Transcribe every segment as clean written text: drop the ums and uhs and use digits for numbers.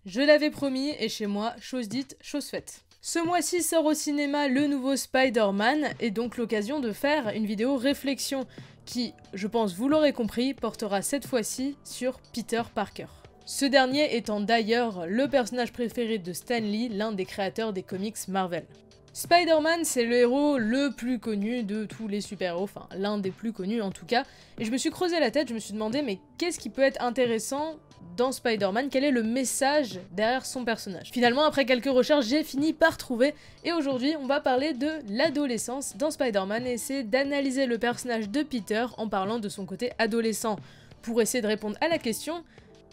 Je l'avais promis, et chez moi, chose dite, chose faite. Ce mois-ci sort au cinéma le nouveau Spider-Man, et donc l'occasion de faire une vidéo réflexion qui, je pense vous l'aurez compris, portera cette fois-ci sur Peter Parker. Ce dernier étant d'ailleurs le personnage préféré de Stan Lee, l'un des créateurs des comics Marvel. Spider-Man, c'est le héros le plus connu de tous les super-héros, enfin l'un des plus connus en tout cas, et je me suis creusé la tête, je me suis demandé mais qu'est-ce qui peut être intéressant dans Spider-Man, quel est le message derrière son personnage. Finalement, après quelques recherches, j'ai fini par trouver, et aujourd'hui on va parler de l'adolescence dans Spider-Man et essayer d'analyser le personnage de Peter en parlant de son côté adolescent, pour essayer de répondre à la question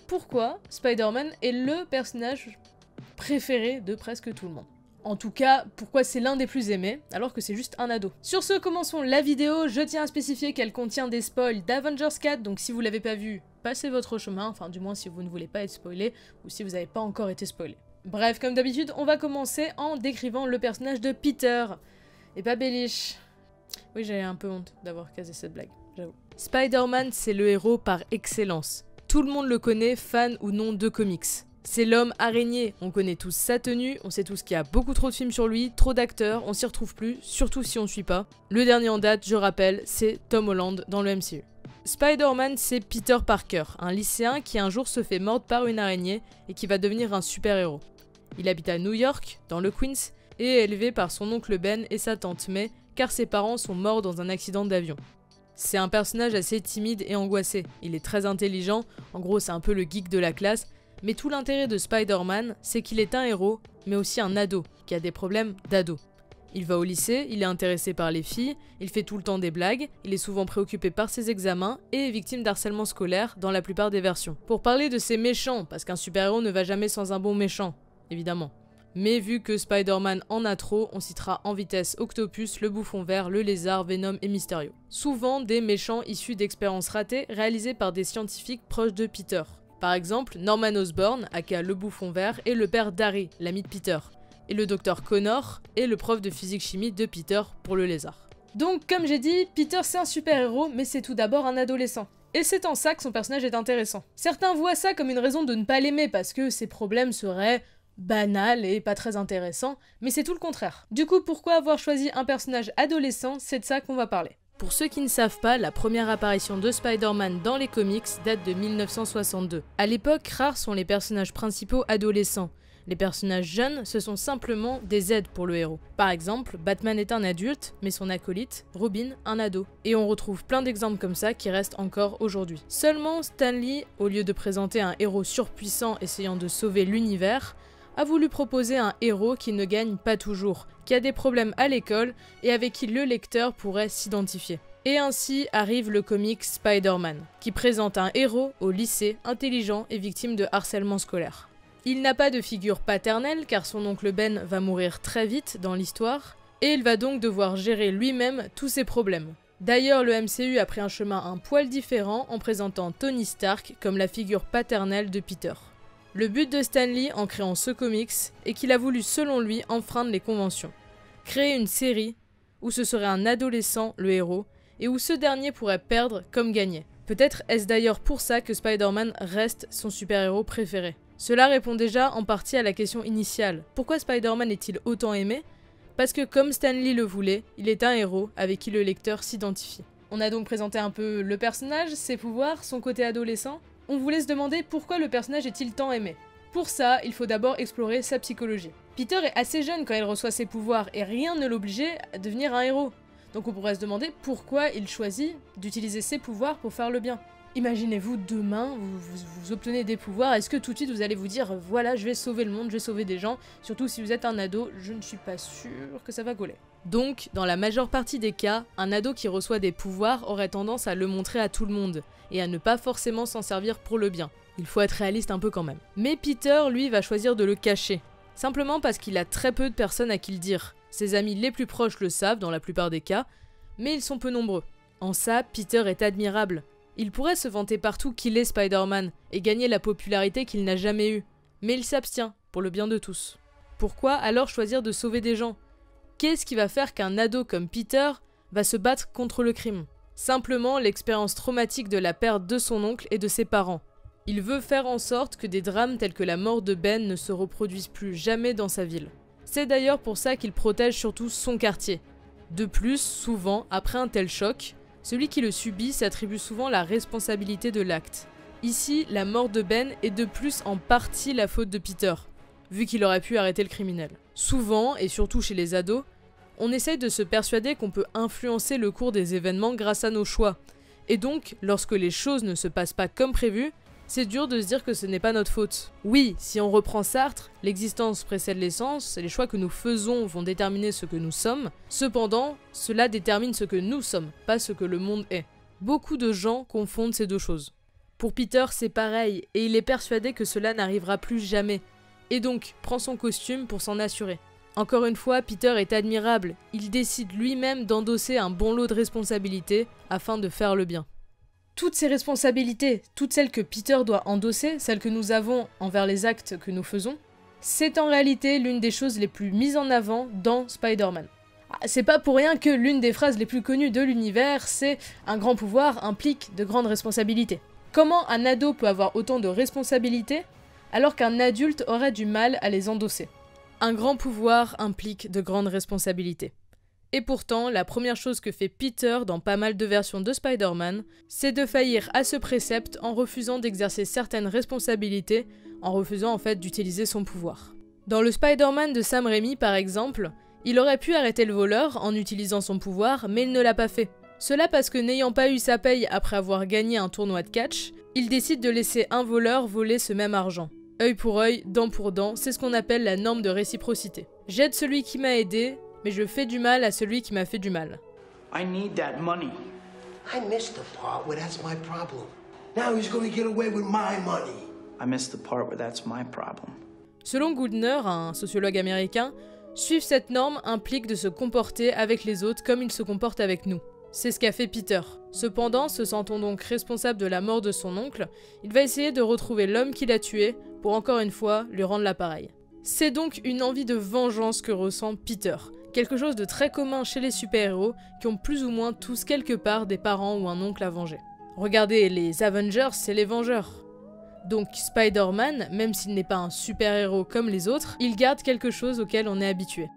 pourquoi Spider-Man est le personnage préféré de presque tout le monde. En tout cas, pourquoi c'est l'un des plus aimés, alors que c'est juste un ado. Sur ce, commençons la vidéo. Je tiens à spécifier qu'elle contient des spoils d'Avengers 4, donc si vous l'avez pas vu, passez votre chemin, enfin du moins si vous ne voulez pas être spoilé, ou si vous n'avez pas encore été spoilé. Bref, comme d'habitude, on va commencer en décrivant le personnage de Peter. Et pas Bellish. Oui, j'ai un peu honte d'avoir casé cette blague, j'avoue. Spider-Man, c'est le héros par excellence. Tout le monde le connaît, fan ou non de comics. C'est l'homme araignée, on connaît tous sa tenue, on sait tous qu'il y a beaucoup trop de films sur lui, trop d'acteurs, on s'y retrouve plus, surtout si on suit pas. Le dernier en date, je rappelle, c'est Tom Holland dans le MCU. Spider-Man, c'est Peter Parker, un lycéen qui un jour se fait mordre par une araignée et qui va devenir un super-héros. Il habite à New York, dans le Queens, et est élevé par son oncle Ben et sa tante May, car ses parents sont morts dans un accident d'avion. C'est un personnage assez timide et angoissé, il est très intelligent, en gros c'est un peu le geek de la classe, mais tout l'intérêt de Spider-Man, c'est qu'il est un héros, mais aussi un ado, qui a des problèmes d'ado. Il va au lycée, il est intéressé par les filles, il fait tout le temps des blagues, il est souvent préoccupé par ses examens et est victime d'harcèlement scolaire dans la plupart des versions. Pour parler de ses méchants, parce qu'un super-héros ne va jamais sans un bon méchant, évidemment. Mais vu que Spider-Man en a trop, on citera en vitesse Octopus, le Bouffon Vert, le Lézard, Venom et Mysterio. Souvent des méchants issus d'expériences ratées réalisées par des scientifiques proches de Peter. Par exemple, Norman Osborn, aka le Bouffon Vert, est le père d'Harry, l'ami de Peter. Et le docteur Connor est le prof de physique-chimie de Peter pour le lézard. Donc, comme j'ai dit, Peter c'est un super-héros, mais c'est tout d'abord un adolescent. Et c'est en ça que son personnage est intéressant. Certains voient ça comme une raison de ne pas l'aimer parce que ses problèmes seraient banals et pas très intéressants, mais c'est tout le contraire. Du coup, pourquoi avoir choisi un personnage adolescent, c'est de ça qu'on va parler. Pour ceux qui ne savent pas, la première apparition de Spider-Man dans les comics date de 1962. À l'époque, rares sont les personnages principaux adolescents. Les personnages jeunes, ce sont simplement des aides pour le héros. Par exemple, Batman est un adulte, mais son acolyte, Robin, un ado. Et on retrouve plein d'exemples comme ça qui restent encore aujourd'hui. Seulement, Stan Lee, au lieu de présenter un héros surpuissant essayant de sauver l'univers, a voulu proposer un héros qui ne gagne pas toujours, qui a des problèmes à l'école et avec qui le lecteur pourrait s'identifier. Et ainsi arrive le comic Spider-Man, qui présente un héros au lycée, intelligent et victime de harcèlement scolaire. Il n'a pas de figure paternelle car son oncle Ben va mourir très vite dans l'histoire, et il va donc devoir gérer lui-même tous ses problèmes. D'ailleurs, le MCU a pris un chemin un poil différent en présentant Tony Stark comme la figure paternelle de Peter. Le but de Stan Lee en créant ce comics est qu'il a voulu, selon lui, enfreindre les conventions. Créer une série où ce serait un adolescent, le héros, et où ce dernier pourrait perdre comme gagner. Peut-être est-ce d'ailleurs pour ça que Spider-Man reste son super-héros préféré. Cela répond déjà en partie à la question initiale. Pourquoi Spider-Man est-il autant aimé? Parce que comme Stan Lee le voulait, il est un héros avec qui le lecteur s'identifie. On a donc présenté un peu le personnage, ses pouvoirs, son côté adolescent. On voulait se demander pourquoi le personnage est-il tant aimé. Pour ça, il faut d'abord explorer sa psychologie. Peter est assez jeune quand il reçoit ses pouvoirs et rien ne l'obligeait à devenir un héros. Donc on pourrait se demander pourquoi il choisit d'utiliser ses pouvoirs pour faire le bien. Imaginez-vous demain, vous obtenez des pouvoirs, est-ce que tout de suite vous allez vous dire voilà, je vais sauver le monde, je vais sauver des gens, surtout si vous êtes un ado, je ne suis pas sûre que ça va coller. Donc, dans la majeure partie des cas, un ado qui reçoit des pouvoirs aurait tendance à le montrer à tout le monde, et à ne pas forcément s'en servir pour le bien. Il faut être réaliste un peu quand même. Mais Peter, lui, va choisir de le cacher, simplement parce qu'il a très peu de personnes à qui le dire. Ses amis les plus proches le savent dans la plupart des cas, mais ils sont peu nombreux. En ça, Peter est admirable. Il pourrait se vanter partout qu'il est Spider-Man et gagner la popularité qu'il n'a jamais eue, mais il s'abstient, pour le bien de tous. Pourquoi alors choisir de sauver des gens? Qu'est-ce qui va faire qu'un ado comme Peter va se battre contre le crime? Simplement l'expérience traumatique de la perte de son oncle et de ses parents. Il veut faire en sorte que des drames tels que la mort de Ben ne se reproduisent plus jamais dans sa ville. C'est d'ailleurs pour ça qu'il protège surtout son quartier. De plus, souvent, après un tel choc, celui qui le subit s'attribue souvent la responsabilité de l'acte. Ici, la mort de Ben est de plus en partie la faute de Peter, vu qu'il aurait pu arrêter le criminel. Souvent, et surtout chez les ados, on essaye de se persuader qu'on peut influencer le cours des événements grâce à nos choix. Et donc, lorsque les choses ne se passent pas comme prévu, c'est dur de se dire que ce n'est pas notre faute. Oui, si on reprend Sartre, l'existence précède l'essence, et les choix que nous faisons vont déterminer ce que nous sommes. Cependant, cela détermine ce que nous sommes, pas ce que le monde est. Beaucoup de gens confondent ces deux choses. Pour Peter, c'est pareil, et il est persuadé que cela n'arrivera plus jamais, et donc prend son costume pour s'en assurer. Encore une fois, Peter est admirable, il décide lui-même d'endosser un bon lot de responsabilités afin de faire le bien. Toutes ces responsabilités, toutes celles que Peter doit endosser, celles que nous avons envers les actes que nous faisons, c'est en réalité l'une des choses les plus mises en avant dans Spider-Man. C'est pas pour rien que l'une des phrases les plus connues de l'univers, c'est « un grand pouvoir implique de grandes responsabilités ». Comment un ado peut avoir autant de responsabilités alors qu'un adulte aurait du mal à les endosser? Un grand pouvoir implique de grandes responsabilités. Et pourtant, la première chose que fait Peter dans pas mal de versions de Spider-Man, c'est de faillir à ce précepte en refusant d'exercer certaines responsabilités, en refusant en fait d'utiliser son pouvoir. Dans le Spider-Man de Sam Raimi par exemple, il aurait pu arrêter le voleur en utilisant son pouvoir, mais il ne l'a pas fait. Cela parce que n'ayant pas eu sa paye après avoir gagné un tournoi de catch, il décide de laisser un voleur voler ce même argent. Œil pour œil, dent pour dent, c'est ce qu'on appelle la norme de réciprocité. J'aide celui qui m'a aidé, mais je fais du mal à celui qui m'a fait du mal. I need that money. I missed the part where that's my problem. Now he's gonna get away with my money. I missed the part where that's my problem. Selon Goodner, un sociologue américain, suivre cette norme implique de se comporter avec les autres comme ils se comportent avec nous. C'est ce qu'a fait Peter. Cependant, se sentant donc responsable de la mort de son oncle, il va essayer de retrouver l'homme qui l'a tué pour encore une fois lui rendre l'appareil. C'est donc une envie de vengeance que ressent Peter. Quelque chose de très commun chez les super-héros qui ont plus ou moins tous quelque part des parents ou un oncle à venger. Regardez, les Avengers, c'est les vengeurs. Donc Spider-Man, même s'il n'est pas un super-héros comme les autres, il garde quelque chose auquel on est habitué.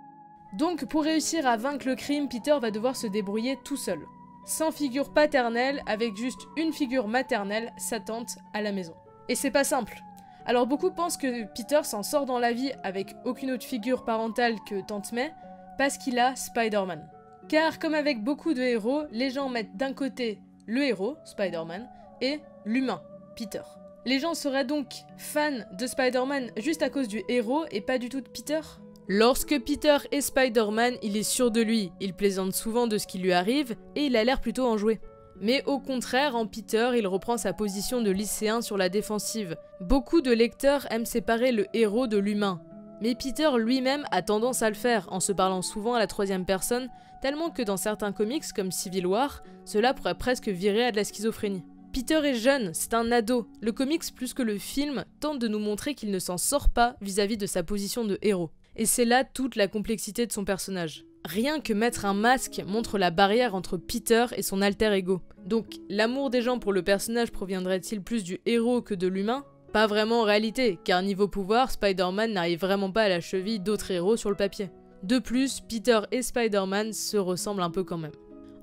Donc pour réussir à vaincre le crime, Peter va devoir se débrouiller tout seul. Sans figure paternelle, avec juste une figure maternelle, sa tante, à la maison. Et c'est pas simple. Alors beaucoup pensent que Peter s'en sort dans la vie avec aucune autre figure parentale que Tante May, parce qu'il a Spider-Man. Car comme avec beaucoup de héros, les gens mettent d'un côté le héros, Spider-Man, et l'humain, Peter. Les gens seraient donc fans de Spider-Man juste à cause du héros et pas du tout de Peter ? Lorsque Peter est Spider-Man, il est sûr de lui, il plaisante souvent de ce qui lui arrive et il a l'air plutôt enjoué. Mais au contraire, en Peter, il reprend sa position de lycéen sur la défensive. Beaucoup de lecteurs aiment séparer le héros de l'humain. Mais Peter lui-même a tendance à le faire, en se parlant souvent à la troisième personne, tellement que dans certains comics comme Civil War, cela pourrait presque virer à de la schizophrénie. Peter est jeune, c'est un ado. Le comics plus que le film tente de nous montrer qu'il ne s'en sort pas vis-à-vis de sa position de héros. Et c'est là toute la complexité de son personnage. Rien que mettre un masque montre la barrière entre Peter et son alter ego. Donc, l'amour des gens pour le personnage proviendrait-il plus du héros que de l'humain ? Pas vraiment en réalité, car niveau pouvoir, Spider-Man n'arrive vraiment pas à la cheville d'autres héros sur le papier. De plus, Peter et Spider-Man se ressemblent un peu quand même.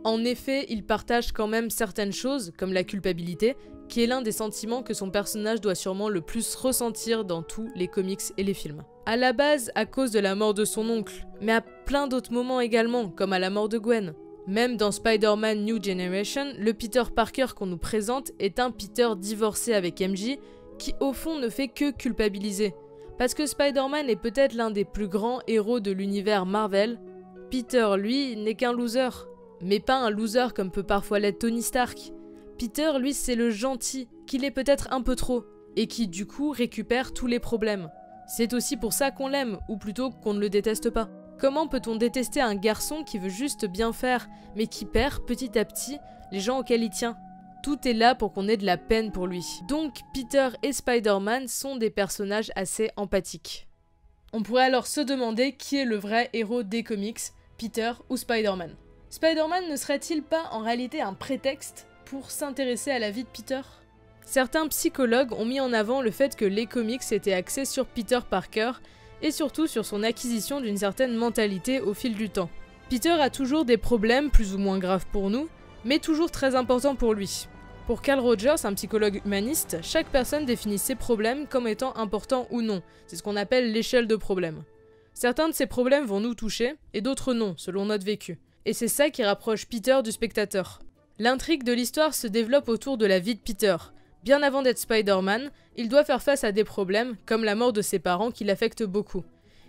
En effet, ils partagent quand même certaines choses, comme la culpabilité, qui est l'un des sentiments que son personnage doit sûrement le plus ressentir dans tous les comics et les films. À la base, à cause de la mort de son oncle, mais à plein d'autres moments également, comme à la mort de Gwen. Même dans Spider-Man New Generation, le Peter Parker qu'on nous présente est un Peter divorcé avec MJ, qui au fond ne fait que culpabiliser. Parce que Spider-Man est peut-être l'un des plus grands héros de l'univers Marvel, Peter, lui, n'est qu'un loser. Mais pas un loser comme peut parfois l'être Tony Stark. Peter, lui, c'est le gentil, qui l'est peut-être un peu trop, et qui du coup récupère tous les problèmes. C'est aussi pour ça qu'on l'aime, ou plutôt qu'on ne le déteste pas. Comment peut-on détester un garçon qui veut juste bien faire, mais qui perd petit à petit les gens auxquels il tient ? Tout est là pour qu'on ait de la peine pour lui. Donc Peter et Spider-Man sont des personnages assez empathiques. On pourrait alors se demander qui est le vrai héros des comics, Peter ou Spider-Man. Spider-Man ne serait-il pas en réalité un prétexte pour s'intéresser à la vie de Peter ? Certains psychologues ont mis en avant le fait que les comics étaient axés sur Peter Parker et surtout sur son acquisition d'une certaine mentalité au fil du temps. Peter a toujours des problèmes plus ou moins graves pour nous, mais toujours très importants pour lui. Pour Carl Rogers, un psychologue humaniste, chaque personne définit ses problèmes comme étant importants ou non. C'est ce qu'on appelle l'échelle de problèmes. Certains de ces problèmes vont nous toucher, et d'autres non, selon notre vécu. Et c'est ça qui rapproche Peter du spectateur. L'intrigue de l'histoire se développe autour de la vie de Peter. Bien avant d'être Spider-Man, il doit faire face à des problèmes, comme la mort de ses parents qui l'affectent beaucoup.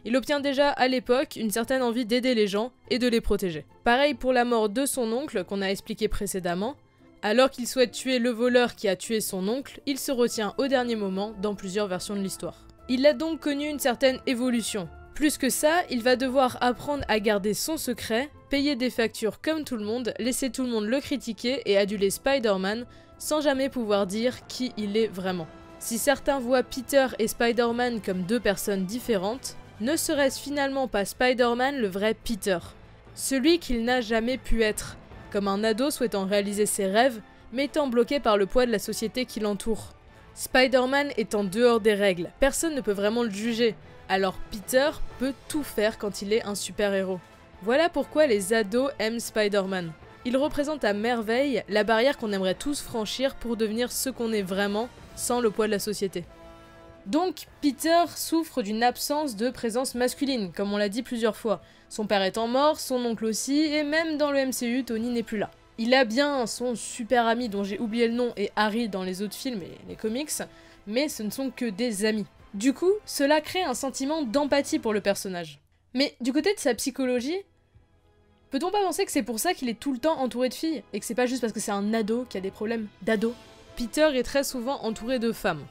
Il obtient déjà à l'époque une certaine envie d'aider les gens et de les protéger. Pareil pour la mort de son oncle qu'on a expliqué précédemment. Alors qu'il souhaite tuer le voleur qui a tué son oncle, il se retient au dernier moment dans plusieurs versions de l'histoire. Il a donc connu une certaine évolution. Plus que ça, il va devoir apprendre à garder son secret, payer des factures comme tout le monde, laisser tout le monde le critiquer et aduler Spider-Man sans jamais pouvoir dire qui il est vraiment. Si certains voient Peter et Spider-Man comme deux personnes différentes, ne serait-ce finalement pas Spider-Man le vrai Peter, celui qu'il n'a jamais pu être, comme un ado souhaitant réaliser ses rêves, mais étant bloqué par le poids de la société qui l'entoure. Spider-Man est en dehors des règles, personne ne peut vraiment le juger, alors Peter peut tout faire quand il est un super-héros. Voilà pourquoi les ados aiment Spider-Man. Il représente à merveille la barrière qu'on aimerait tous franchir pour devenir ce qu'on est vraiment, sans le poids de la société. Donc, Peter souffre d'une absence de présence masculine, comme on l'a dit plusieurs fois. Son père étant mort, son oncle aussi, et même dans le MCU, Tony n'est plus là. Il a bien son super ami dont j'ai oublié le nom et Harry dans les autres films et les comics, mais ce ne sont que des amis. Du coup, cela crée un sentiment d'empathie pour le personnage. Mais du côté de sa psychologie, peut-on pas penser que c'est pour ça qu'il est tout le temps entouré de filles, et que c'est pas juste parce que c'est un ado qui a des problèmes d'ado? Peter est très souvent entouré de femmes.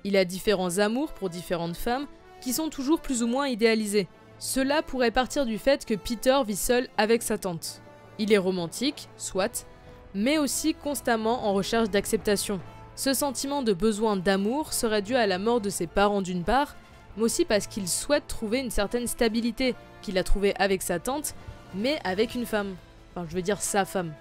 Il a différents amours pour différentes femmes, qui sont toujours plus ou moins idéalisées. Cela pourrait partir du fait que Peter vit seul avec sa tante. Il est romantique, soit, mais aussi constamment en recherche d'acceptation. Ce sentiment de besoin d'amour serait dû à la mort de ses parents d'une part, mais aussi parce qu'il souhaite trouver une certaine stabilité, qu'il a trouvée avec sa tante, mais avec une femme. Enfin, je veux dire sa femme.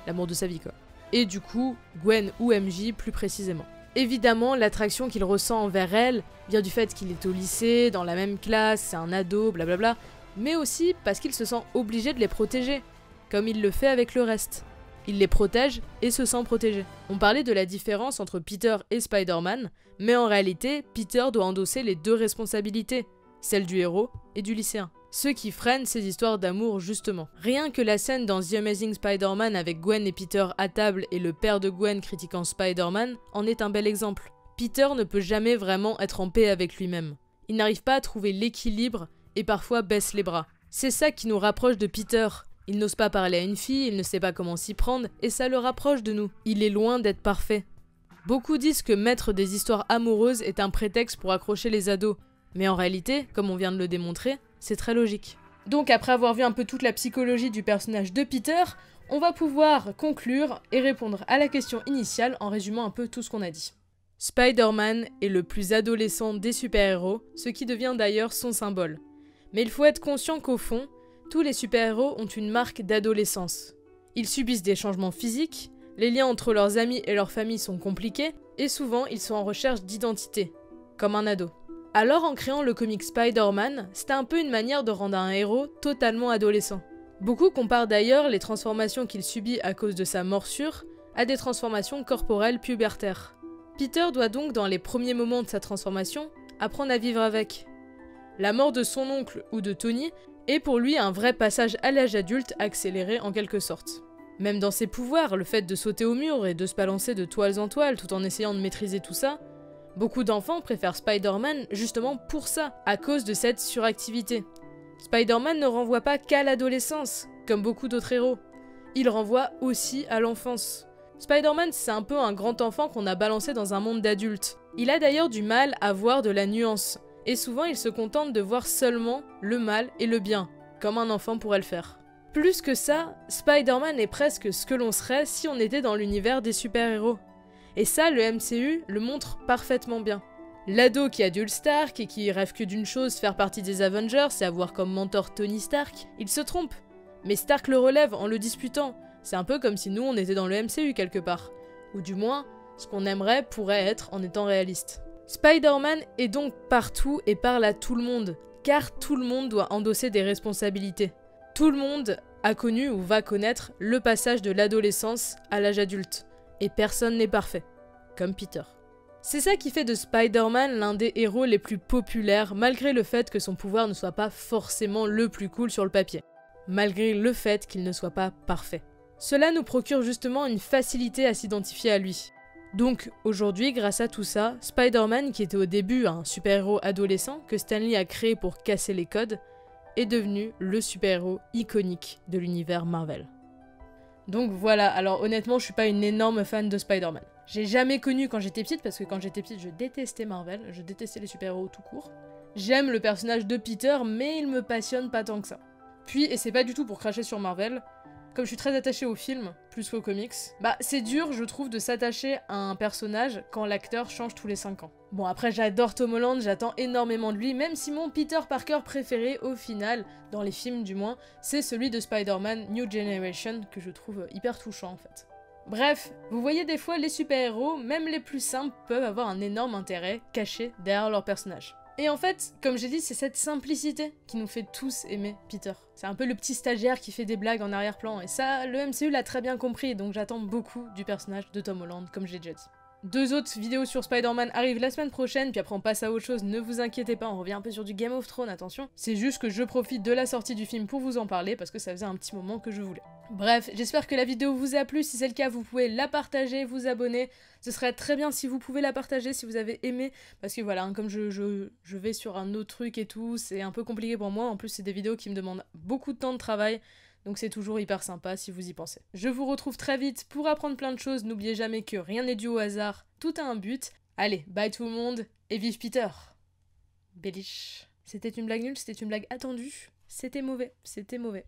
L'amour de sa vie, quoi. Et du coup, Gwen ou MJ plus précisément. Évidemment, l'attraction qu'il ressent envers elle vient du fait qu'il est au lycée, dans la même classe, c'est un ado, blablabla, mais aussi parce qu'il se sent obligé de les protéger, comme il le fait avec le reste. Il les protège et se sent protégé. On parlait de la différence entre Peter et Spider-Man, mais en réalité, Peter doit endosser les deux responsabilités, celle du héros et du lycéen. Ce qui freine ces histoires d'amour justement. Rien que la scène dans The Amazing Spider-Man avec Gwen et Peter à table et le père de Gwen critiquant Spider-Man en est un bel exemple. Peter ne peut jamais vraiment être en paix avec lui-même. Il n'arrive pas à trouver l'équilibre et parfois baisse les bras. C'est ça qui nous rapproche de Peter. Il n'ose pas parler à une fille, il ne sait pas comment s'y prendre et ça le rapproche de nous. Il est loin d'être parfait. Beaucoup disent que mettre des histoires amoureuses est un prétexte pour accrocher les ados. Mais en réalité, comme on vient de le démontrer, c'est très logique. Donc après avoir vu un peu toute la psychologie du personnage de Peter, on va pouvoir conclure et répondre à la question initiale en résumant un peu tout ce qu'on a dit. Spider-Man est le plus adolescent des super-héros, ce qui devient d'ailleurs son symbole. Mais il faut être conscient qu'au fond, tous les super-héros ont une marque d'adolescence. Ils subissent des changements physiques, les liens entre leurs amis et leur famille sont compliqués, et souvent ils sont en recherche d'identité, comme un ado. Alors en créant le comic Spider-Man, c'était un peu une manière de rendre un héros totalement adolescent. Beaucoup comparent d'ailleurs les transformations qu'il subit à cause de sa morsure à des transformations corporelles pubertaires. Peter doit donc dans les premiers moments de sa transformation apprendre à vivre avec. La mort de son oncle ou de Tony est pour lui un vrai passage à l'âge adulte accéléré en quelque sorte. Même dans ses pouvoirs, le fait de sauter au mur et de se balancer de toiles en toiles tout en essayant de maîtriser tout ça, beaucoup d'enfants préfèrent Spider-Man justement pour ça, à cause de cette suractivité. Spider-Man ne renvoie pas qu'à l'adolescence, comme beaucoup d'autres héros. Il renvoie aussi à l'enfance. Spider-Man, c'est un peu un grand enfant qu'on a balancé dans un monde d'adultes. Il a d'ailleurs du mal à voir de la nuance, et souvent il se contente de voir seulement le mal et le bien, comme un enfant pourrait le faire. Plus que ça, Spider-Man est presque ce que l'on serait si on était dans l'univers des super-héros. Et ça, le MCU le montre parfaitement bien. L'ado qui adule Stark et qui rêve que d'une chose, faire partie des Avengers et avoir comme mentor Tony Stark, il se trompe. Mais Stark le relève en le disputant. C'est un peu comme si nous on était dans le MCU quelque part. Ou du moins, ce qu'on aimerait pourrait être en étant réaliste. Spider-Man est donc partout et parle à tout le monde, car tout le monde doit endosser des responsabilités. Tout le monde a connu ou va connaître le passage de l'adolescence à l'âge adulte, et personne n'est parfait, comme Peter. C'est ça qui fait de Spider-Man l'un des héros les plus populaires, malgré le fait que son pouvoir ne soit pas forcément le plus cool sur le papier, malgré le fait qu'il ne soit pas parfait. Cela nous procure justement une facilité à s'identifier à lui. Donc aujourd'hui, grâce à tout ça, Spider-Man, qui était au début un super-héros adolescent que Stan Lee a créé pour casser les codes, est devenu le super-héros iconique de l'univers Marvel. Donc voilà, alors honnêtement, je suis pas une énorme fan de Spider-Man. J'ai jamais connu quand j'étais petite, parce que quand j'étais petite, je détestais Marvel, je détestais les super-héros tout court. J'aime le personnage de Peter, mais il me passionne pas tant que ça. Puis, et c'est pas du tout pour cracher sur Marvel, comme je suis très attachée au film, plus qu'aux comics, bah c'est dur, je trouve, de s'attacher à un personnage quand l'acteur change tous les 5 ans. Bon, après j'adore Tom Holland, j'attends énormément de lui, même si mon Peter Parker préféré, au final, dans les films du moins, c'est celui de Spider-Man New Generation, que je trouve hyper touchant en fait. Bref, vous voyez des fois les super-héros, même les plus simples, peuvent avoir un énorme intérêt caché derrière leur personnage. Et en fait, comme j'ai dit, c'est cette simplicité qui nous fait tous aimer Peter. C'est un peu le petit stagiaire qui fait des blagues en arrière-plan, et ça, le MCU l'a très bien compris, donc j'attends beaucoup du personnage de Tom Holland, comme j'ai déjà dit. 2 autres vidéos sur Spider-Man arrivent la semaine prochaine, puis après on passe à autre chose, ne vous inquiétez pas, on revient un peu sur du Game of Thrones, attention. C'est juste que je profite de la sortie du film pour vous en parler, parce que ça faisait un petit moment que je voulais. Bref, j'espère que la vidéo vous a plu, si c'est le cas, vous pouvez la partager, vous abonner. Ce serait très bien si vous pouvez la partager, si vous avez aimé, parce que voilà, hein, comme je vais sur un autre truc et tout, c'est un peu compliqué pour moi, en plus c'est des vidéos qui me demandent beaucoup de temps de travail, donc c'est toujours hyper sympa si vous y pensez. Je vous retrouve très vite pour apprendre plein de choses, n'oubliez jamais que rien n'est dû au hasard, tout a un but. Allez, bye tout le monde, et vive Peter! Bellish. C'était une blague nulle, c'était une blague attendue, c'était mauvais, c'était mauvais.